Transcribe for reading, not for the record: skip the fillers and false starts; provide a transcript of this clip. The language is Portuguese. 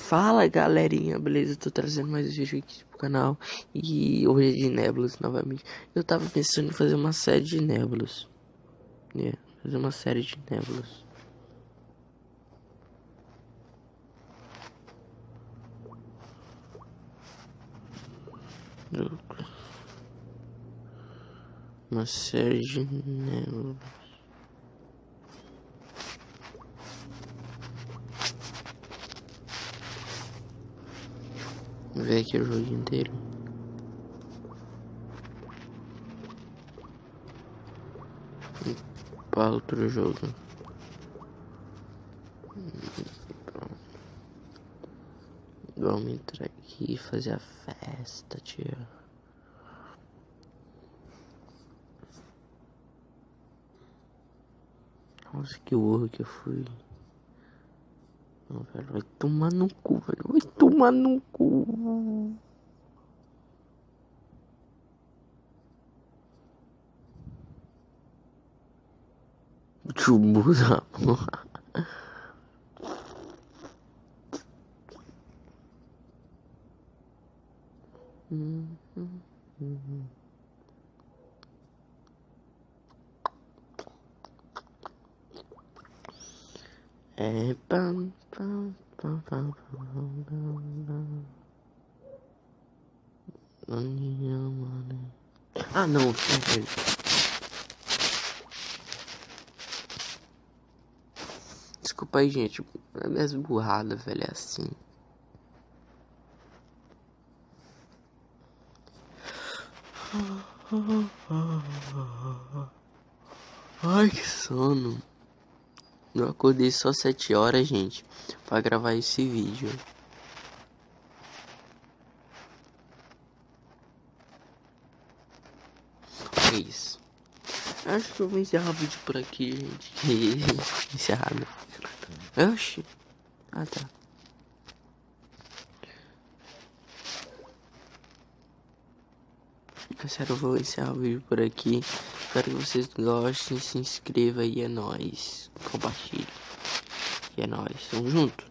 Fala galerinha, beleza? Tô trazendo mais um vídeo aqui pro canal. E hoje é de Nebulas novamente. Eu tava pensando em fazer uma série de Nebulas. Fazer uma série de Nebulas. Uma série de Nebulas. Vou ver aqui o jogo inteiro. Para outro jogo. Vamos entrar aqui e fazer a festa, tio. Nossa, que horror que eu fui. Não, velho, vai tomar no cu, velho. Vai tomar no cu. Chubu da porra. É pam pam pam pam pam pam. Ah não, velho. Desculpa aí, gente. É minhas burradas, velho, é assim. Ai, que sono. Eu acordei só 7 horas, gente, pra gravar esse vídeo. É isso. Acho que eu vou encerrar o vídeo por aqui, gente. Encerrado. Oxi. Ah, tá. Sério, eu vou encerrar o vídeo por aqui. Espero que vocês gostem. Se inscreva e é nóis. Compartilhe. E é nóis. Tamo junto.